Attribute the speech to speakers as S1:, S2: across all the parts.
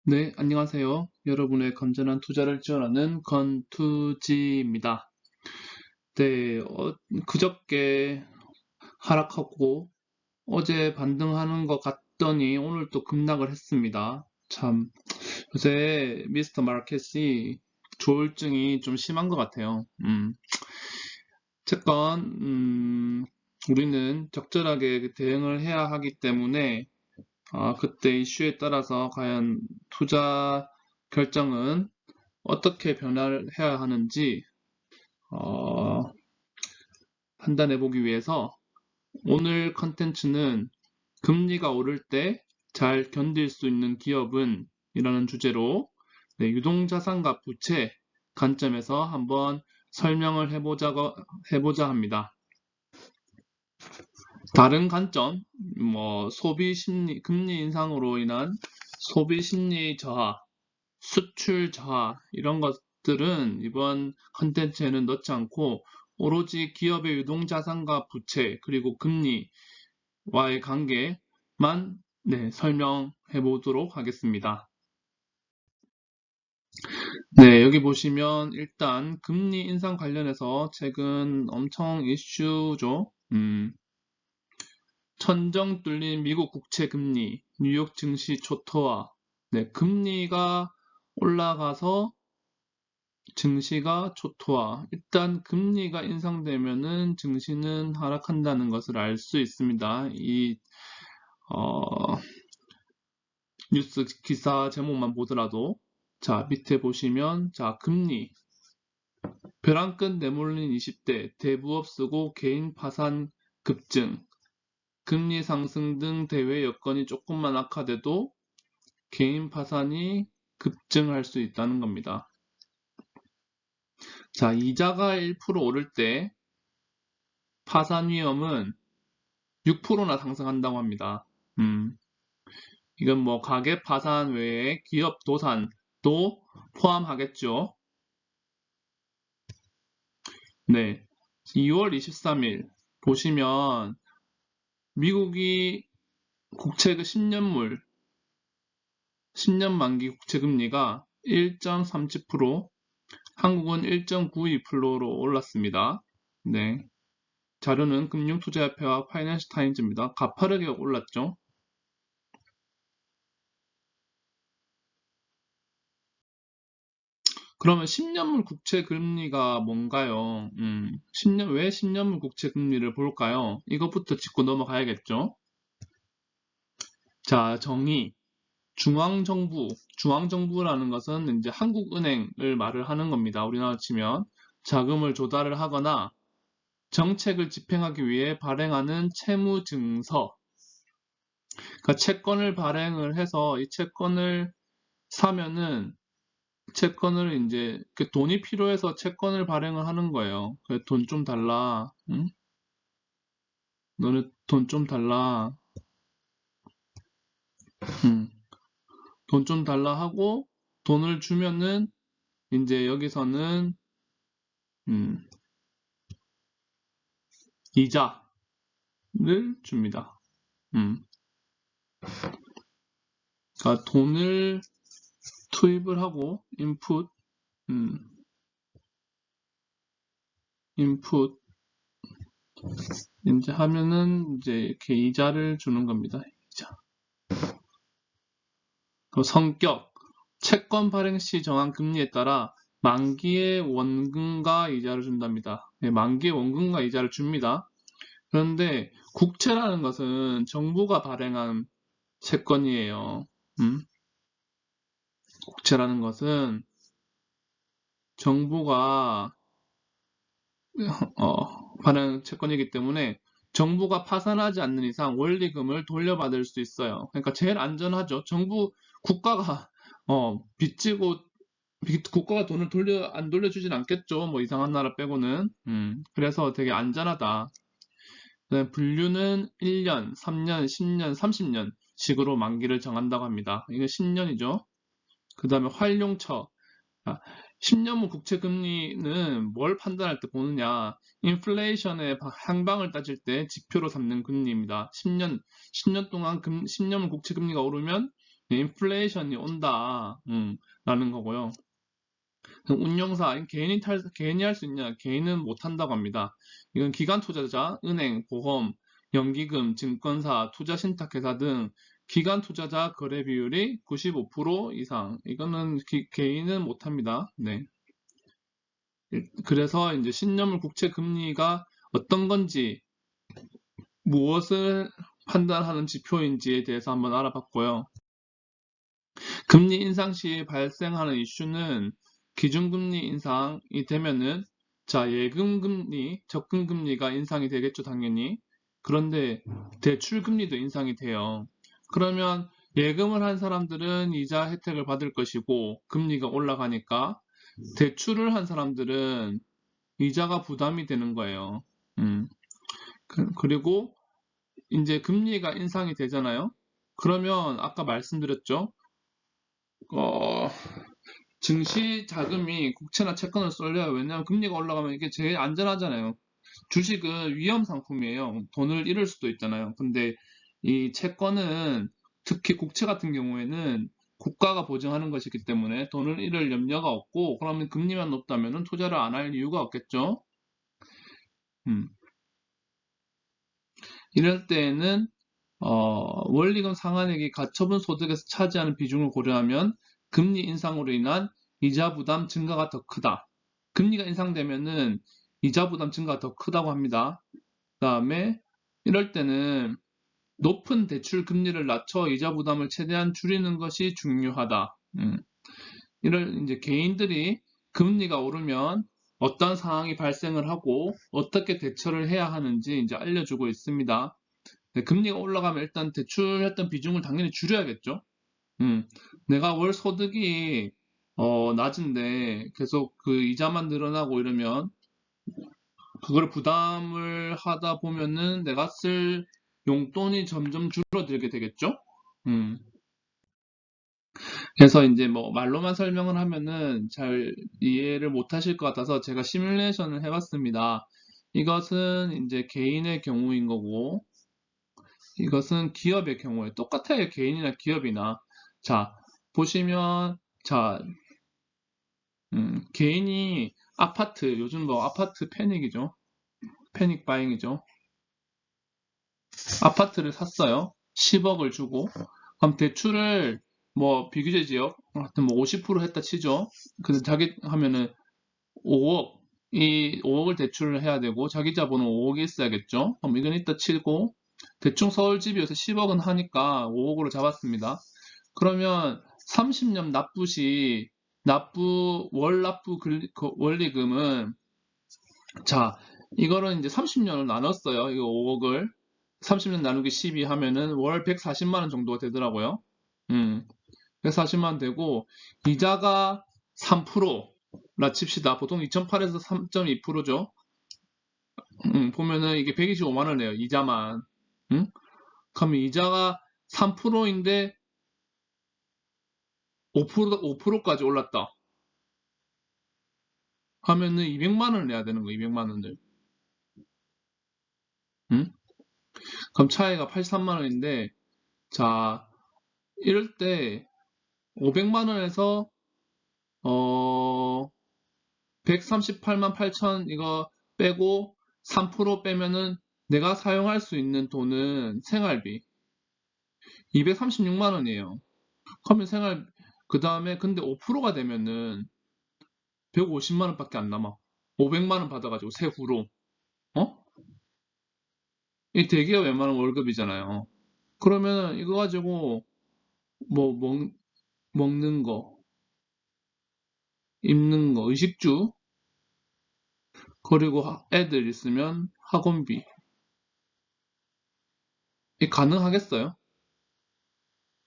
S1: 네, 안녕하세요. 여러분의 건전한 투자를 지원하는 건투지입니다. 네, 그저께 하락하고 어제 반등하는 것 같더니 오늘 또 급락을 했습니다. 참, 요새 미스터 마켓이 조울증이 좀 심한 것 같아요. 어쨌건, 우리는 적절하게 대응을 해야 하기 때문에 그때 이슈에 따라서 과연 투자 결정은 어떻게 변화를 해야 하는지 어, 판단해 보기 위해서 오늘 컨텐츠는 금리가 오를 때 잘 견딜 수 있는 기업은 이라는 주제로 유동자산과 부채 관점에서 한번 설명을 해보자 합니다. 다른 관점, 소비 심리, 금리 인상으로 인한 소비 심리 저하, 수출 저하 이런 것들은 이번 컨텐츠에는 넣지 않고 오로지 기업의 유동자산과 부채 그리고 금리와의 관계만 설명해 보도록 하겠습니다. 네, 여기 보시면 일단 금리 인상 관련해서 최근 엄청 이슈죠. 천정 뚫린 미국 국채 금리, 뉴욕 증시 초토화. 네, 금리가 올라가서 증시가 초토화. 일단 금리가 인상되면은 증시는 하락한다는 것을 알 수 있습니다. 어, 뉴스 기사 제목만 보더라도 자, 밑에 보시면 자, 금리 벼랑 끝 내몰린 20대 대부업 쓰고 개인 파산 급증. 금리 상승 등 대외 여건이 조금만 악화돼도 개인 파산이 급증할 수 있다는 겁니다. 자, 이자가 1% 오를 때 파산 위험은 6%나 상승한다고 합니다. 이건 뭐 가계 파산 외에 기업 도산도 포함하겠죠. 네. 2월 23일 보시면 미국이 국채 10년 만기 국채 금리가 1.37%, 한국은 1.92%로 올랐습니다. 네. 자료는 금융투자협회와 파이낸셜 타임즈입니다. 가파르게 올랐죠. 그러면 10년물 국채 금리가 뭔가요? 왜 10년물 국채 금리를 볼까요? 이것부터 짚고 넘어가야겠죠. 자, 정의. 중앙정부라는 것은 이제 한국은행을 말을 하는 겁니다. 우리나라 치면 자금을 조달을 하거나 정책을 집행하기 위해 발행하는 채무증서. 그러니까 채권을 발행을 해서 이 채권을 사면은 채권을 이제 돈이 필요해서 채권을 발행을 하는 거예요. 돈 좀 달라. 응? 너네 돈 좀 달라. 응. 돈 좀 달라 하고 돈을 주면은 이제 여기서는 음, 이자를 줍니다. 음. 그러니까 돈을 투입을 하고 음, 인풋 이제 하면은 이제 이렇게 이자를 주는 겁니다. 이자. 그 성격, 채권 발행 시 정한 금리에 따라 만기의 원금과 이자를 준답니다. 네, 만기의 원금과 이자를 줍니다. 그런데 국채라는 것은 정부가 발행한 채권이에요. 국채라는 것은 정부가 발행 채권이기 때문에 정부가 파산하지 않는 이상 원리금을 돌려받을 수 있어요. 그러니까 제일 안전하죠. 국가가 빚지고 국가가 돈을 안 돌려주진 않겠죠. 뭐 이상한 나라 빼고는. 그래서 되게 안전하다. 그다음에 분류는 1년, 3년, 10년, 30년 식으로 만기를 정한다고 합니다. 이거 10년이죠. 그 다음에 활용처. 10년물 국채 금리는 뭘 판단할 때 보느냐? 인플레이션의 향방을 따질 때 지표로 삼는 금리입니다. 10년 동안 10년물 국채 금리가 오르면 인플레이션이 온다. 라는 거고요. 운용사, 개인이 할 수 있냐? 개인은 못 한다고 합니다. 이건 기관 투자자, 은행, 보험, 연기금, 증권사, 투자신탁회사 등 기관 투자자 거래 비율이 95% 이상. 이거는 개인은 못 합니다. 네. 그래서 이제 신념물 국채 금리가 어떤 건지, 무엇을 판단하는 지표인지에 대해서 한번 알아봤고요. 금리 인상 시 발생하는 이슈는 기준금리 인상이 되면은 자, 예금금리, 적금금리가 인상이 되겠죠, 당연히. 그런데 대출금리도 인상이 돼요. 그러면 예금을 한 사람들은 이자 혜택을 받을 것이고 금리가 올라가니까 대출을 한 사람들은 이자가 부담이 되는 거예요. 그리고 이제 금리가 인상이 되잖아요. 그러면 아까 말씀드렸죠. 증시 자금이 국채나 채권을 쏠려요. 왜냐하면 금리가 올라가면 이게 제일 안전하잖아요. 주식은 위험 상품이에요. 돈을 잃을 수도 있잖아요. 근데 이 채권은 특히 국채 같은 경우에는 국가가 보증하는 것이기 때문에 돈을 잃을 염려가 없고 그러면 금리만 높다면 투자를 안 할 이유가 없겠죠. 음. 이럴 때에는 원리금 상환액이 가처분 소득에서 차지하는 비중을 고려하면 금리 인상으로 인한 이자 부담 증가가 더 크다. 금리가 인상되면은 이자 부담 증가가 더 크다고 합니다. 그다음에 이럴 때는 높은 대출 금리를 낮춰 이자 부담을 최대한 줄이는 것이 중요하다. 이럴 이제 개인들이 금리가 오르면 어떤 상황이 발생을 하고 어떻게 대처를 해야 하는지 이제 알려주고 있습니다. 네, 금리가 올라가면 일단 대출했던 비중을 당연히 줄여야겠죠. 내가 월 소득이 낮은데 계속 그 이자만 늘어나고 이러면 그걸 부담을 하다 보면은 내가 쓸 용돈이 점점 줄어들게 되겠죠. 음. 그래서 이제 뭐 말로만 설명을 하면은 잘 이해를 못 하실 것 같아서 제가 시뮬레이션을 해봤습니다. 이것은 이제 개인의 경우인 거고 이것은 기업의 경우에 똑같아요. 개인이나 기업이나. 자, 보시면, 자, 개인이 아파트, 요즘 뭐 아파트 패닉이죠. 패닉 바잉이죠. 아파트를 샀어요. 10억을 주고. 그럼 대출을 뭐 비규제 지역, 하여튼 뭐 50% 했다 치죠. 근데 자기 하면은 5억, 이 5억을 대출을 해야 되고 자기 자본은 5억이 있어야겠죠. 그럼 이건 이따 치고 대충 서울 집이어서 10억은 하니까 5억으로 잡았습니다. 그러면 30년 월 납부 원리금은 자 이거는 이제 30년을 나눴어요. 이거 5억을 30년 나누기 12 하면은 월 140만 원 정도가 되더라고요. 140만 원 되고 이자가 3%라 칩시다. 보통 2.8에서 3.2%죠. 보면은 이게 125만 원이에요. 이자만. 그러면 이자가 3%인데 5%까지 올랐다. 하면은 200만 원을 내야 되는 거, 200만 원을. 응? 그럼 차이가 83만 원인데, 자, 이럴 때 500만 원에서 138만 8천 이거 빼고 3% 빼면은 내가 사용할 수 있는 돈은 생활비 236만 원이에요. 그러면 그 다음에 근데 5%가 되면은 150만 원밖에 안 남아. 500만 원 받아가지고 세후로. 어? 이 대기업 웬만한 월급이잖아요. 그러면 이거 가지고 뭐 먹는 거, 입는 거, 의식주, 그리고 애들 있으면 학원비. 이 가능하겠어요?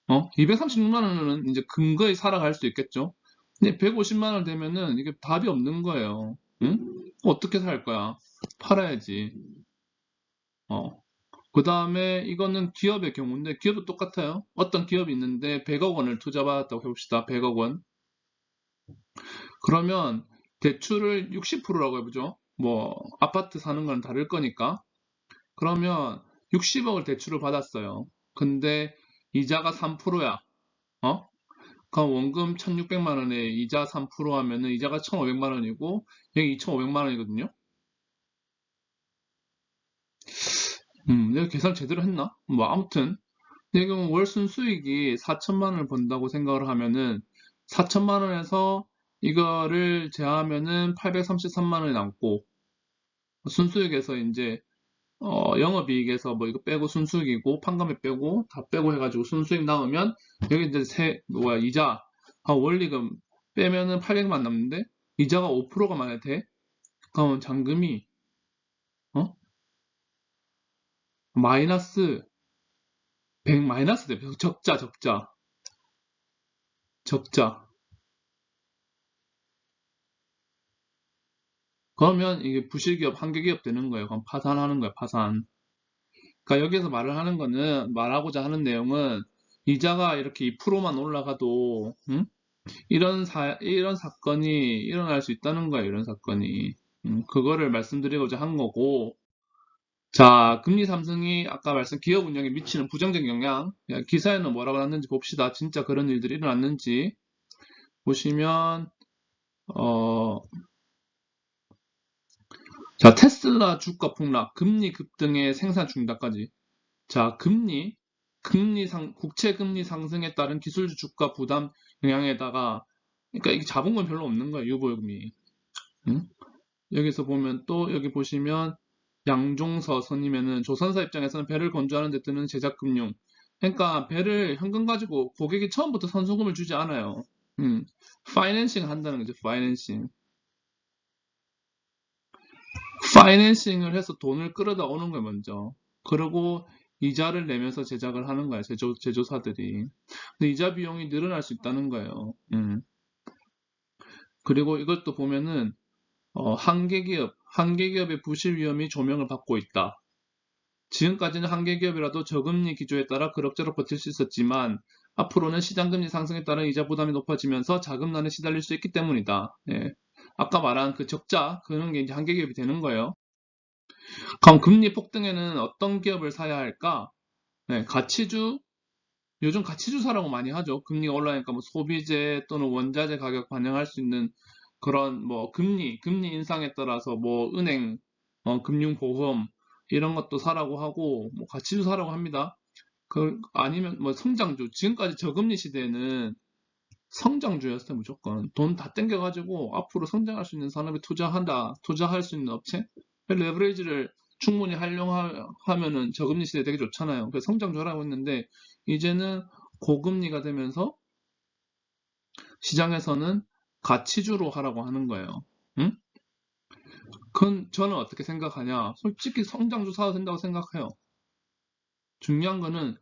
S1: 236만 원은 이제 근거에 살아갈 수 있겠죠? 근데 150만 원 되면은 이게 답이 없는 거예요. 응? 어떻게 살 거야? 팔아야지. 어. 그 다음에 이거는 기업의 경우인데 기업도 똑같아요. 어떤 기업이 있는데 100억 원을 투자받았다고 해봅시다. 100억 원. 그러면 대출을 60%라고 해보죠. 뭐 아파트 사는 건 다를 거니까. 그러면 60억을 대출을 받았어요. 근데 이자가 3%야. 어? 그럼 원금 1,600만 원에 이자 3% 하면은 이자가 1,500만 원이고 여기 2,500만 원이거든요. 내가 계산 제대로 했나? 뭐 아무튼 지금 월 순수익이 4천만 원을 번다고 생각을 하면은 4천만 원에서 이거를 제하면은 833만 원이 남고 순수익에서 이제 영업이익에서 뭐 이거 빼고 순수익이고 판관비 빼고 다 빼고 해가지고 순수익 남으면 여기 이제 이자 원리금 빼면은 800만 남는데 이자가 5%가 만약에 돼? 그러면 잔금이 어? 마이너스 100 마이너스 돼. 적자. 그러면 이게 부실기업, 한계기업 되는 거예요. 그럼 파산하는 거예요, 파산. 그러니까 여기서 말하고자 하는 내용은 이자가 이렇게 2%만 올라가도, 이런 사건이 일어날 수 있다는 거예요, 이런 사건이. 그거를 말씀드리고자 한 거고. 자, 금리 상승이 아까 말씀 기업 운영에 미치는 부정적 영향. 기사에는 뭐라고 났는지 봅시다. 진짜 그런 일들이 일어났는지. 보시면, 어, 자, 테슬라 주가 폭락, 금리 급등의 생산 중단까지. 자, 국채 금리 상승에 따른 기술주 주가 부담 영향에다가, 그러니까 이게 잡은 건 별로 없는 거예요, 유보금이. 응? 여기서 보면 또, 여기 보시면, 양종서 선임에는 조선사 입장에서는 배를 건조하는 데 뜨는 제작금융. 그러니까 배를 현금 가지고 고객이 처음부터 선수금을 주지 않아요. 파이낸싱 한다는 거죠, 파이낸싱. 파이낸싱을 해서 돈을 끌어다 오는 거예요, 먼저. 그리고 이자를 내면서 제작을 하는 거예요, 제조사들이. 근데 이자 비용이 늘어날 수 있다는 거예요. 그리고 이것도 보면은, 한계기업의 부실 위험이 조명을 받고 있다. 지금까지는 한계기업이라도 저금리 기조에 따라 그럭저럭 버틸 수 있었지만, 앞으로는 시장금리 상승에 따른 이자 부담이 높아지면서 자금난에 시달릴 수 있기 때문이다. 예. 아까 말한 그 적자, 그런 게 이제 한계기업이 되는 거예요. 그럼 금리 폭등에는 어떤 기업을 사야 할까? 네, 요즘 가치주 사라고 많이 하죠. 금리가 올라가니까 뭐 소비재 또는 원자재 가격 반영할 수 있는 그런 뭐 금리 인상에 따라서 뭐 은행, 금융보험 이런 것도 사라고 하고 뭐 가치주 사라고 합니다. 아니면 뭐 성장주. 지금까지 저금리 시대에는 성장주였어요, 무조건. 돈 다 땡겨가지고 앞으로 성장할 수 있는 산업에 투자할 수 있는 업체? 레버리지를 충분히 활용하면은 저금리 시대 되게 좋잖아요. 그래서 성장주 하라고 했는데, 이제는 고금리가 되면서 시장에서는 가치주로 하라고 하는 거예요. 응? 그건 저는 어떻게 생각하냐? 솔직히 성장주 사도 된다고 생각해요. 중요한 거는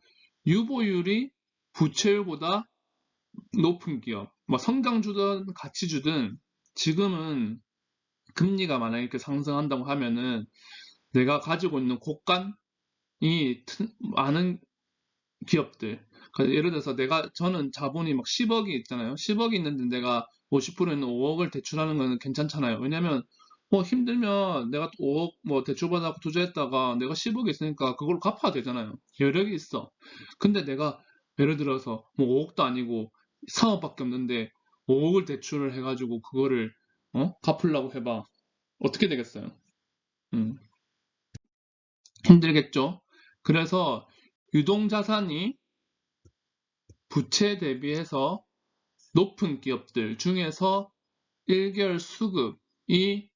S1: 유보율이 부채율보다 높은 기업, 뭐 성장주든 가치주든 지금은 금리가 만약에 이렇게 상승한다고 하면은 내가 가지고 있는 곡간이 많은 기업들. 그러니까 예를 들어서 저는 자본이 막 10억이 있잖아요. 10억이 있는데 내가 50% 있는 5억을 대출하는 거는 괜찮잖아요. 왜냐면 뭐 힘들면 내가 5억 뭐 대출받아서 투자했다가 내가 10억이 있으니까 그걸 갚아야 되잖아요. 여력이 있어. 근데 내가 예를 들어서 뭐 5억도 아니고 3억밖에 없는데 5억을 대출을 해가지고 그거를 갚으려고 해봐. 어떻게 되겠어요? 음, 힘들겠죠? 그래서 유동자산이 부채 대비해서 높은 기업들 중에서 1개월 수급이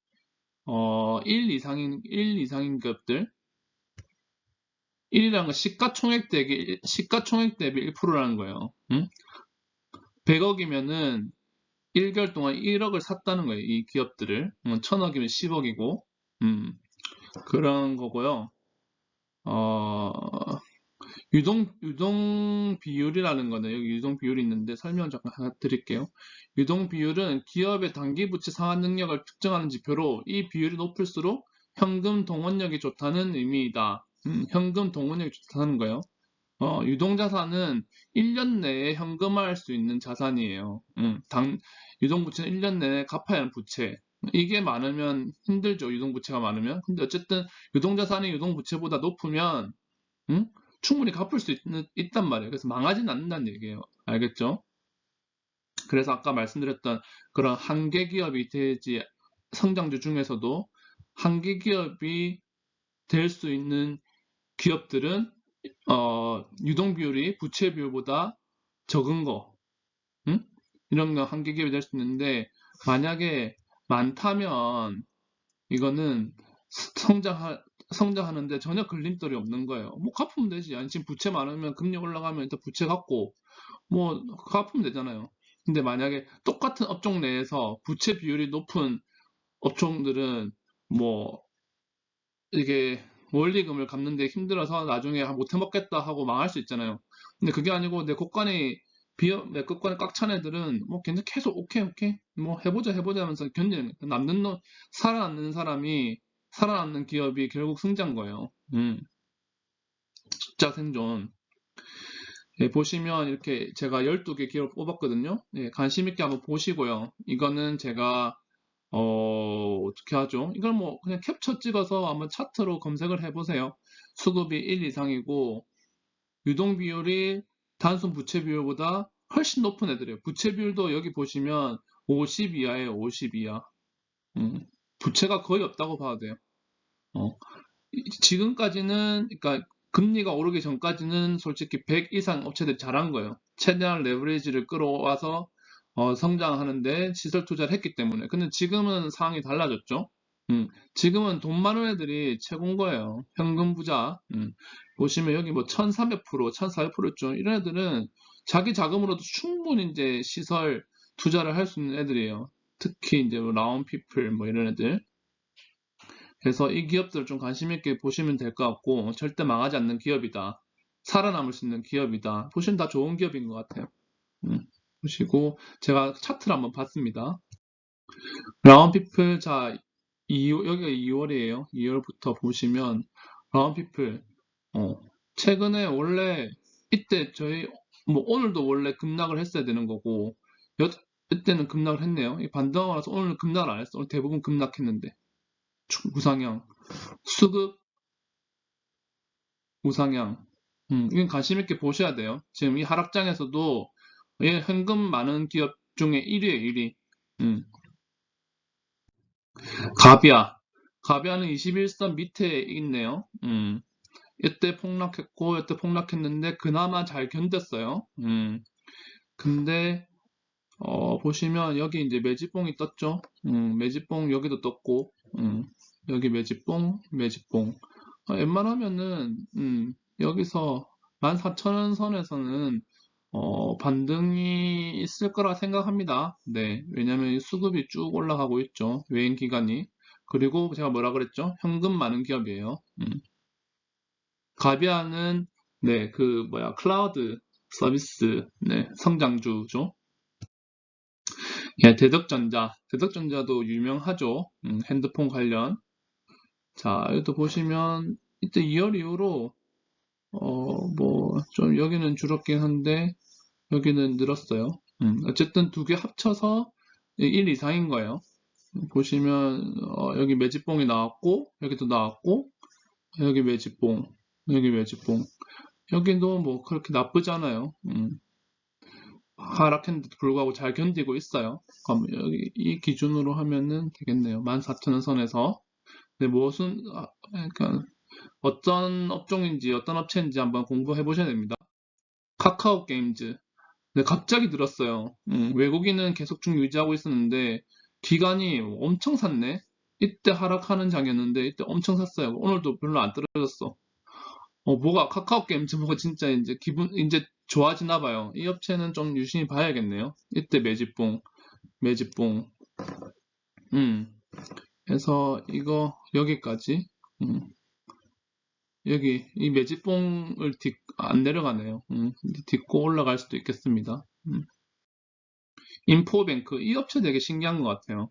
S1: 1 이상인 기업들 1이라는 건 시가총액 대비 1%라는 거예요. 100억이면은 1개월 동안 1억을 샀다는 거예요. 이 기업들을. 1000억이면 10억이고 그런 거고요. 어, 유동 비율이라는 거는 여기 유동 비율이 있는데 설명 잠깐 하나 드릴게요. 유동 비율은 기업의 단기 부채 상환 능력을 특정하는 지표로 이 비율이 높을수록 현금 동원력이 좋다는 의미이다. 현금 동원력이 좋다는 거예요. 유동자산은 1년 내에 현금화할 수 있는 자산이에요. 유동부채는 1년 내에 갚아야 하는 부채. 이게 많으면 힘들죠. 유동부채가 많으면. 근데 어쨌든 유동자산이 유동부채보다 높으면 음? 충분히 갚을 수 있단 말이에요. 그래서 망하진 않는다는 얘기예요. 알겠죠? 그래서 아까 말씀드렸던 그런 한계 기업이 되지 성장주 중에서도 한계 기업이 될 수 있는 기업들은 유동 비율이 부채 비율보다 적은 거, 응? 이런 거 한계 기업이 될 수 있는데 만약에 많다면 이거는 성장하는데 전혀 걸림돌이 없는 거예요. 뭐 갚으면 되지. 아니 지금 부채 많으면 금리 올라가면 일단 부채 갚고 뭐 갚으면 되잖아요. 근데 만약에 똑같은 업종 내에서 부채 비율이 높은 업종들은 뭐 이게 원리금을 갚는데 힘들어서 나중에 못 해먹겠다 하고 망할 수 있잖아요. 근데 그게 아니고 내 것관이 꽉 찬 애들은 뭐 괜찮 계속 오케이 오케이 뭐 해보자 하면서 견디는 거예요. 살아남는 기업이 결국 승자인 거예요. 진짜 생존. 예, 보시면 이렇게 제가 12개 기업을 뽑았거든요. 예, 관심 있게 한번 보시고요. 이거는 제가 어떻게 하죠? 이걸 뭐 그냥 캡처 찍어서 한번 차트로 검색을 해보세요. 수급이 1 이상이고 유동 비율이 단순 부채 비율보다 훨씬 높은 애들이에요. 부채 비율도 여기 보시면 50 이하예요. 50 이하. 부채가 거의 없다고 봐도 돼요. 지금까지는 그러니까 금리가 오르기 전까지는 솔직히 100 이상 업체들이 잘한 거예요. 최대한 레버리지를 끌어와서 성장하는데 시설 투자를 했기 때문에. 근데 지금은 상황이 달라졌죠. 지금은 돈 많은 애들이 최고인 거예요. 현금 부자. 보시면 여기 뭐 1300%, 1400%죠. 이런 애들은 자기 자금으로도 충분히 이제 시설 투자를 할 수 있는 애들이에요. 특히 이제 뭐 라운피플 뭐 이런 애들. 그래서 이 기업들을 좀 관심 있게 보시면 될 것 같고 절대 망하지 않는 기업이다. 살아남을 수 있는 기업이다. 보시면 다 좋은 기업인 것 같아요. 보시고 제가 차트를 한번 봤습니다. 라운피플 자 여기가 2월이에요. 2월부터 보시면 라운피플 최근에 원래 이때 저희 뭐 오늘도 원래 급락을 했어야 되는 거고 이때는 급락을 했네요. 반등하고 나서 오늘 급락을 안 했어. 오늘 대부분 급락했는데 우상향 수급 우상향 이건 관심 있게 보셔야 돼요. 지금 이 하락장에서도 현금 많은 기업 중에 1위에 1위. 가비아는 21선 밑에 있네요. 이때 폭락했고 이때 폭락했는데 그나마 잘 견뎠어요. 근데 보시면 여기 이제 매집봉이 떴죠. 매집봉 여기도 떴고 여기 매집봉 웬만하면은 여기서 14,000원 선에서는 반등이 있을 거라 생각합니다. 네, 왜냐면 이 수급이 쭉 올라가고 있죠. 외인 기간이. 그리고 제가 뭐라 그랬죠? 현금 많은 기업이에요. 가비아는 네, 클라우드 서비스 네, 성장주죠. 예, 대덕전자도 유명하죠. 핸드폰 관련. 자, 여기도 보시면 이때 2월 이후로 좀 여기는 줄었긴 한데 여기는 늘었어요. 어쨌든 두 개 합쳐서 1 이상인 거예요. 보시면 여기 매집봉이 나왔고 여기도 나왔고 여기 매집봉 여기도 뭐 그렇게 나쁘지 않아요. 하락했는데도 불구하고 잘 견디고 있어요. 그럼 여기 이 기준으로 하면은 되겠네요. 14,000원 선에서. 근데 그러니까 어떤 업종인지 어떤 업체인지 한번 공부해 보셔야 됩니다. 카카오 게임즈. 근데 갑자기 늘었어요. 외국인은 계속 중 유지하고 있었는데 기관이 엄청 샀네. 이때 하락하는 장이었는데 이때 엄청 샀어요. 오늘도 별로 안 떨어졌어. 카카오 게임즈 뭐가 진짜 이제 좋아지나 봐요. 이 업체는 좀 유심히 봐야겠네요. 이때 매집봉. 그래서 이거 여기까지. 여기 이 매집봉을 안 내려가네요. 딛고 올라갈 수도 있겠습니다. 인포뱅크 이 업체 되게 신기한 것 같아요.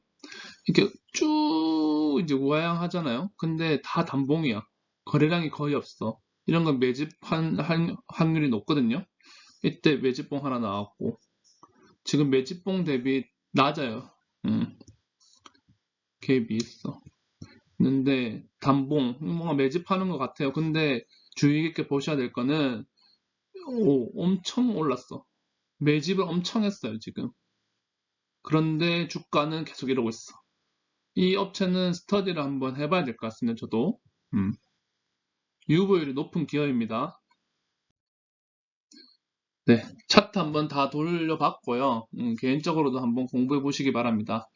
S1: 이렇게 쭉 이제 우하향하잖아요. 근데 다 단봉이야. 거래량이 거의 없어. 이런 건 매집한 확률이 높거든요. 이때 매집봉 하나 나왔고 지금 매집봉 대비 낮아요. 갭이 있어. 있는데 단봉 뭔가 매집하는 것 같아요. 근데 주의 깊게 보셔야 될 거는 엄청 올랐어. 매집을 엄청 했어요, 지금. 그런데 주가는 계속 이러고 있어. 이 업체는 스터디를 한번 해봐야 될 것 같습니다, 저도. 유보율이 높은 기업입니다. 네, 차트 한번 다 돌려봤고요. 개인적으로도 한번 공부해 보시기 바랍니다.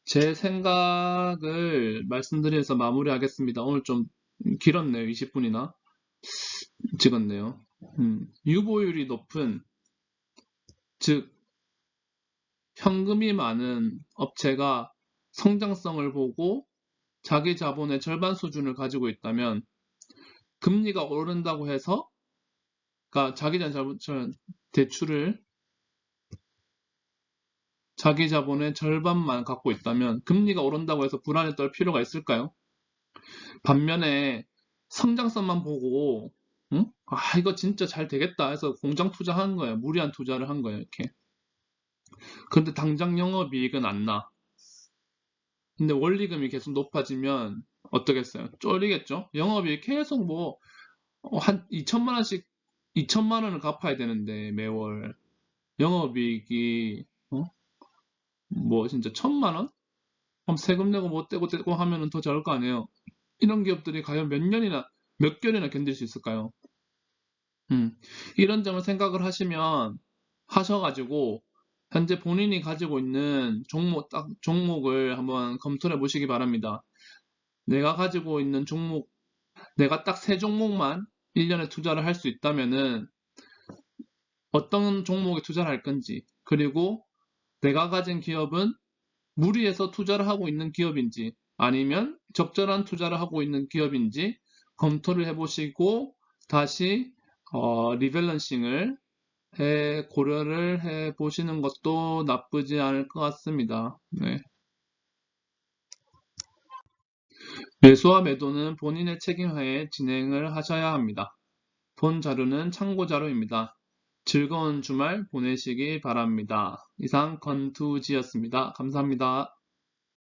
S1: 제 생각을 말씀드려서 마무리하겠습니다. 오늘 좀 길었네요. 20분이나 찍었네요. 유보율이 높은, 즉 현금이 많은 업체가 성장성을 보고 자기 자본의 절반 수준을 가지고 있다면 금리가 오른다고 해서, 그러니까 대출을 자기 자본의 절반만 갖고 있다면 금리가 오른다고 해서 불안에 떨 필요가 있을까요? 반면에 성장성만 보고 이거 진짜 잘 되겠다 해서 공장 투자한 거예요. 무리한 투자를 한 거예요. 이렇게. 근데 당장 영업이익은 안 나. 근데 원리금이 계속 높아지면 어떻겠어요? 쫄리겠죠? 영업이익 계속 한 2천만 원씩 2천만 원을 갚아야 되는데 매월 영업이익이 진짜 1,000만 원? 그럼 세금 내고 못 떼고 하면은 더 적을 거 아니에요. 이런 기업들이 과연 몇 개월이나 견딜 수 있을까요? 이런 점을 생각을 하셔가지고 현재 본인이 가지고 있는 종목을 한번 검토해 보시기 바랍니다. 내가 가지고 있는 종목, 내가 딱 3종목만 1년에 투자를 할 수 있다면은 어떤 종목에 투자를 할 건지, 그리고 내가 가진 기업은 무리해서 투자를 하고 있는 기업인지 아니면 적절한 투자를 하고 있는 기업인지 검토를 해보시고 다시 리밸런싱을 고려를 해보시는 것도 나쁘지 않을 것 같습니다. 네. 매수와 매도는 본인의 책임하에 진행을 하셔야 합니다. 본 자료는 참고 자료입니다. 즐거운 주말 보내시기 바랍니다. 이상 건투지였습니다. 감사합니다.